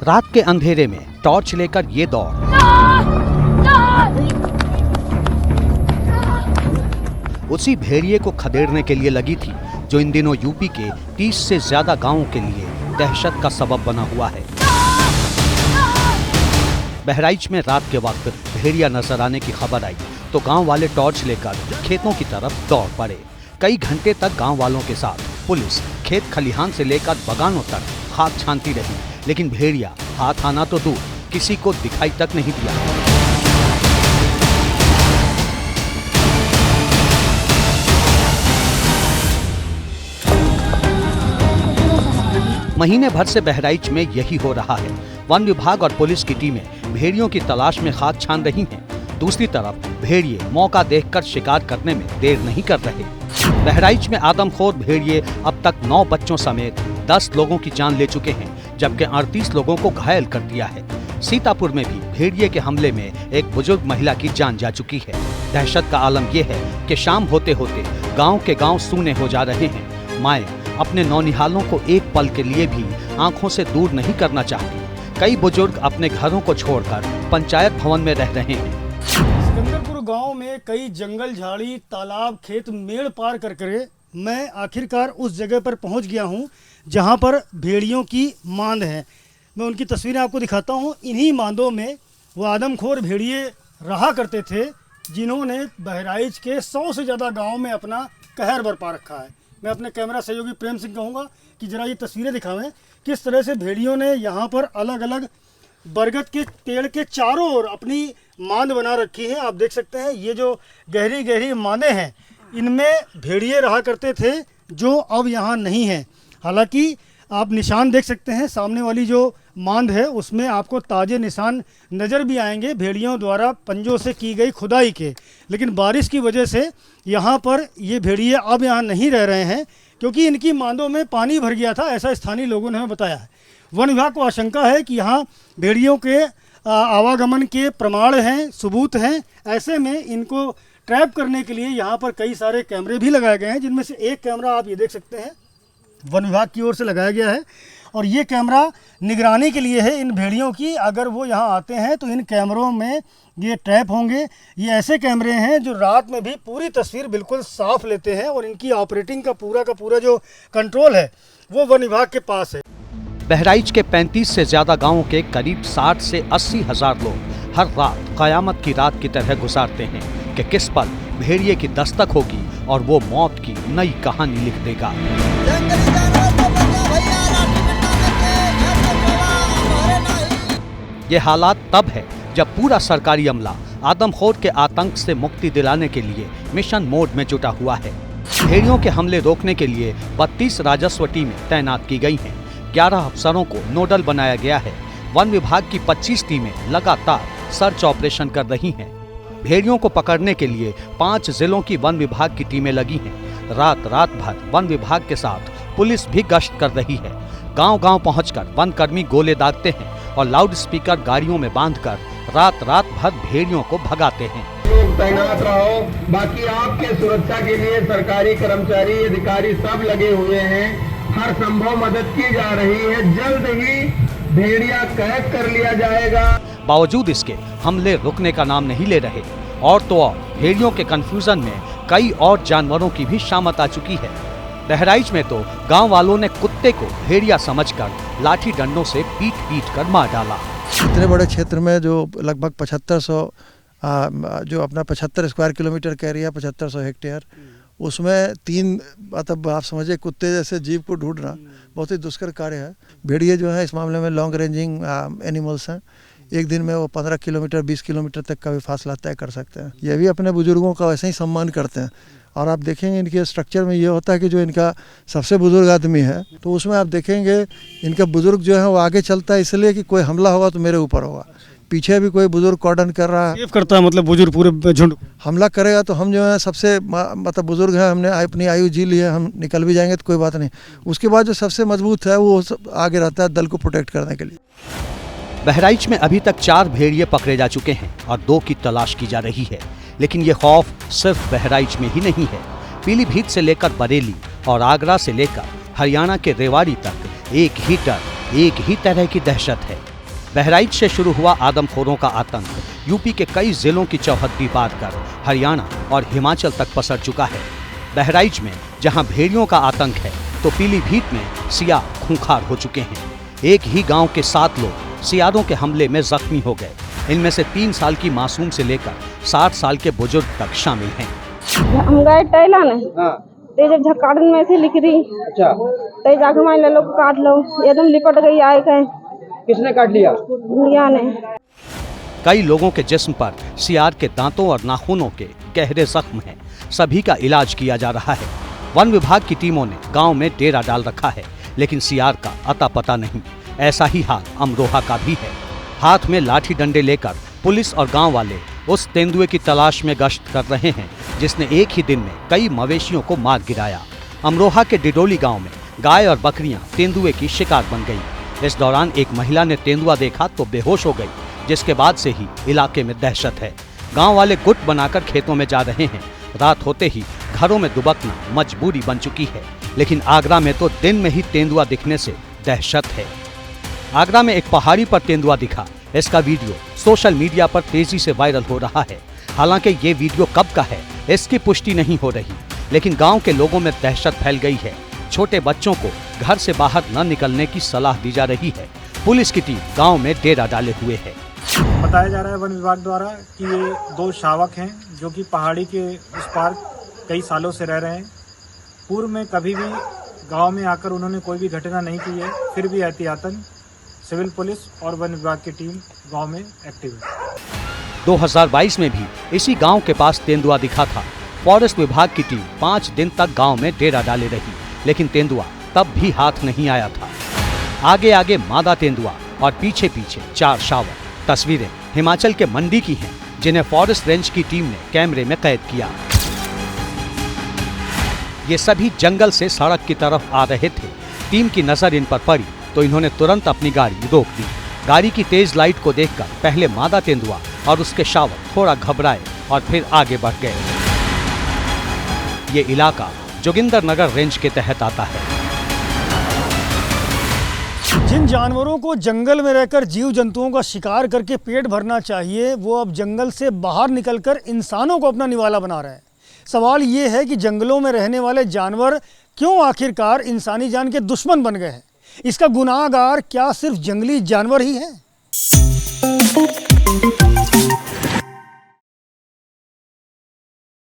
रात के अंधेरे में टॉर्च लेकर ये दौड़ उसी भेड़िए को खदेड़ने के लिए लगी थी जो इन दिनों यूपी के 30 से ज्यादा गांवों के लिए दहशत का सबब बना हुआ है। बहराइच में रात के वक्त भेड़िया नजर आने की खबर आई तो गांव वाले टॉर्च लेकर खेतों की तरफ दौड़ पड़े। कई घंटे तक गांव वालों के साथ पुलिस खेत खलिहान से लेकर बगानों तक खाक छानती रही, लेकिन भेड़िया हाथ आना तो दूर किसी को दिखाई तक नहीं दिया। महीने भर से बहराइच में यही हो रहा है। वन विभाग और पुलिस की टीमें भेड़ियों की तलाश में खाक छान रही हैं। दूसरी तरफ भेड़िए मौका देखकर शिकार करने में देर नहीं कर रहे। बहराइच में आदमखोर भेड़िए अब तक 9 बच्चों समेत 10 लोगों की जान ले चुके हैं, जबकि 38 लोगों को घायल कर दिया है। सीतापुर में भी भेड़िए के हमले में एक बुजुर्ग महिला की जान जा चुकी है। दहशत का आलम यह है कि शाम होते होते गाँव के गाँव सूने हो जा रहे हैं। माएँ अपने नौनिहालों को एक पल के लिए भी आंखों से दूर नहीं करना चाहती। कई बुजुर्ग अपने घरों को छोड़कर पंचायत भवन में रह रहे हैं। सिकंदरपुर गांव में कई जंगल, झाड़ी, तालाब, खेत, मेड़ पार कर मैं आखिरकार उस जगह पर पहुंच गया हूं जहां पर भेड़ियों की मांद है। मैं उनकी तस्वीरें आपको दिखाता हूं। इन्हीं मांदों में वो आदमखोर भेड़िए रहा करते थे जिन्होंने बहराइच के 100 से ज़्यादा गाँव में अपना कहर बरपा रखा है। मैं अपने कैमरा सहयोगी प्रेम सिंह कहूँगा कि जरा ये तस्वीरें दिखावें किस तरह से भेड़ियों ने यहाँ पर अलग अलग बरगद के पेड़ के चारों ओर अपनी मांद बना रखी है। आप देख सकते हैं ये जो गहरी गहरी मांदें हैं इनमें भेड़िए रहा करते थे जो अब यहाँ नहीं हैं। हालांकि आप निशान देख सकते हैं, सामने वाली जो मांद है उसमें आपको ताज़े निशान नज़र भी आएंगे भेड़ियों द्वारा पंजों से की गई खुदाई के। लेकिन बारिश की वजह से यहाँ पर ये भेड़िए अब यहाँ नहीं रह रहे हैं क्योंकि इनकी मांदों में पानी भर गया था, ऐसा स्थानीय लोगों ने हमें बताया है। वन विभाग को आशंका है कि यहाँ भेड़ियों के आवागमन के प्रमाण हैं, सबूत हैं। ऐसे में इनको ट्रैप करने के लिए यहाँ पर कई सारे कैमरे भी लगाए गए हैं, जिनमें से एक कैमरा आप ये देख सकते हैं वन विभाग की ओर से लगाया गया है और ये कैमरा निगरानी के लिए है इन भेड़ियों की। अगर वो यहाँ आते हैं तो इन कैमरों में ये ट्रैप होंगे। ये ऐसे कैमरे हैं जो रात में भी पूरी तस्वीर बिल्कुल साफ लेते हैं और इनकी ऑपरेटिंग का पूरा जो कंट्रोल है वो वन विभाग के पास है। बहराइच के 35 से ज्यादा गांवों के करीब 60 से 80 हजार लोग हर रात कयामत की रात की तरह गुजारते हैं कि किस पल भेड़िए की दस्तक होगी और वो मौत की नई कहानी लिख देगा। ये हालात तब है जब पूरा सरकारी अमला आदमखोर के आतंक से मुक्ति दिलाने के लिए मिशन मोड में जुटा हुआ है। भेड़ियों के हमले रोकने के लिए 32 राजस्व टीमें तैनात की गई हैं। 11 अफसरों को नोडल बनाया गया है। वन विभाग की 25 टीमें लगातार सर्च ऑपरेशन कर रही हैं। भेड़ियों को पकड़ने के लिए 5 जिलों की वन विभाग की टीमें लगी हैं। रात भर वन विभाग के साथ पुलिस भी गश्त कर रही है। गांव-गांव पहुंचकर वन कर्मी गोले दागते हैं और लाउड स्पीकर गाड़ियों में बांधकर रात भर भेड़ियों को भगाते हैं। लोग तैनात रहो, बाकी आपके सुरक्षा के लिए सरकारी कर्मचारी, अधिकारी सब लगे हुए हैं। हर संभव मदद की जा रही है। जल्द ही भेड़िया कैद कर लिया जाएगा। बावजूद इसके हमले रुकने का नाम नहीं ले रहे और तो और भेड़ियों के कंफ्यूजन में कई और जानवरों की भी शामत आ चुकी है। बहराइच में तो गांव वालों ने कुत्ते को भेड़िया समझकर लाठी डंडों से पीट कर मार डाला। इतने बड़े क्षेत्र में जो लगभग 7500 जो अपना 75 स्क्वायर किलोमीटर का एरिया, 7500 हेक्टेयर, उसमें 3 मतलब आप समझिए कुत्ते जैसे जीव को ढूंढना बहुत ही दुष्कर कार्य है। भेड़िए जो है इस मामले में लॉन्ग रेंजिंग एनिमल्स हैं। एक दिन में वो 15 किलोमीटर 20 किलोमीटर तक का भी फासला तय कर सकते हैं। ये भी अपने बुजुर्गों का वैसे ही सम्मान करते हैं। और आप देखेंगे इनके स्ट्रक्चर में ये होता है कि जो इनका सबसे बुजुर्ग आदमी है तो उसमें आप देखेंगे इनका बुजुर्ग जो है वो आगे चलता है इसलिए कि कोई हमला होगा तो मेरे ऊपर होगा। पीछे भी कोई बुजुर्ग कॉर्डन कर रहा है, करता है, मतलब बुजुर्ग पूरे झुंड हमला करेगा तो हम जो है सबसे मतलब बुजुर्ग हैं, हमने अपनी आयु जी ली है, हम निकल भी जाएंगे तो कोई बात नहीं। उसके बाद जो सबसे मजबूत है वो आगे रहता है दल को प्रोटेक्ट करने के लिए। बहराइच में अभी तक 4 भेड़िए पकड़े जा चुके हैं और 2 की तलाश की जा रही है। लेकिन ये खौफ सिर्फ बहराइच में ही नहीं है। पीलीभीत से लेकर बरेली और आगरा से लेकर हरियाणा के रेवाड़ी तक एक ही तरह की दहशत है। बहराइच से शुरू हुआ आदमखोरों का आतंक यूपी के कई जिलों की चौहद्दी पार कर हरियाणा और हिमाचल तक पसर चुका है। बहराइच में जहां भेड़ियों का आतंक है तो पीलीभीत में सियार खूंखार हो चुके हैं। एक ही गांव के 7 लोग सियारों के हमले में जख्मी हो गए। इनमें से 3 साल की मासूम से लेकर 60 साल के बुजुर्ग तक शामिल हैं। हम गए टैला ने ते जब झकाड़न में से लिख रही अच्छा ते जाके मान लोग काट लो एकदम लिपट गई आए कहे। किसने काट लिया? बुढ़िया ने। कई लोगों के जिस्म पर सियार के दांतों और नाखूनों के गहरे जख्म हैं। सभी का इलाज किया जा रहा है। वन विभाग की टीमों ने गांव में डेरा डाल रखा है, लेकिन सियार का अता पता नहीं। ऐसा ही हाल अमरोहा का भी है। हाथ में लाठी डंडे लेकर पुलिस और गांव वाले उस तेंदुए की तलाश में गश्त कर रहे हैं जिसने एक ही दिन में कई मवेशियों को मार गिराया। अमरोहा के डिडोली गांव में गाय और बकरियां तेंदुए की शिकार बन गई। इस दौरान एक महिला ने तेंदुआ देखा तो बेहोश हो गई, जिसके बाद से ही इलाके में दहशत है। गांव वाले गुट बनाकर खेतों में जा रहे हैं। रात होते ही घरों में दुबकना मजबूरी बन चुकी है, लेकिन आगरा में तो दिन में ही तेंदुआ दिखने से दहशत है। आगरा में एक पहाड़ी पर तेंदुआ दिखा। इसका वीडियो सोशल मीडिया पर तेजी से वायरल हो रहा है। हालांकि ये वीडियो कब का है इसकी पुष्टि नहीं हो रही, लेकिन गांव के लोगों में दहशत फैल गई है। छोटे बच्चों को घर से बाहर न निकलने की सलाह दी जा रही है। पुलिस की टीम गांव में डेरा डाले हुए है। बताया जा रहा है वन विभाग द्वारा कि ये 2 शावक हैं जो कि पहाड़ी के उस पार कई सालों से रह रहे हैं। पूर्व में कभी भी गांव में आकर उन्होंने कोई भी घटना नहीं की है, फिर भी एहतियातन सिविल पुलिस और वन विभाग की टीम गांव में एक्टिव है। 2022 में भी इसी गांव के पास तेंदुआ दिखा था। फॉरेस्ट विभाग की टीम 5 दिन तक गांव में डेरा डाले रही, लेकिन तेंदुआ तब भी हाथ नहीं आया था। आगे आगे मादा तेंदुआ और पीछे पीछे 4 शावक। तस्वीरें हिमाचल के मंडी की हैं, जिन्हें फॉरेस्ट रेंज की टीम ने कैमरे में कैद किया। ये सभी जंगल से सड़क की तरफ आ रहे थे। टीम की नजर इन पर पड़ी तो इन्होंने तुरंत अपनी गाड़ी रोक दी। गाड़ी की तेज लाइट को देखकर पहले मादा तेंदुआ और उसके शावक थोड़ा घबराए और फिर आगे बढ़ गए। ये इलाका जोगिंदरनगर रेंज के तहत आता है। जिन जानवरों को जंगल में रहकर जीव जंतुओं का शिकार करके पेट भरना चाहिए, वो अब जंगल से बाहर निकलकर इंसानों को अपना निवाला बना रहे हैं। सवाल ये है कि जंगलों में रहने वाले जानवर क्यों आखिरकार इंसानी जान के दुश्मन बन गए हैं? इसका गुनाहगार क्या सिर्फ जंगली जानवर ही हैं?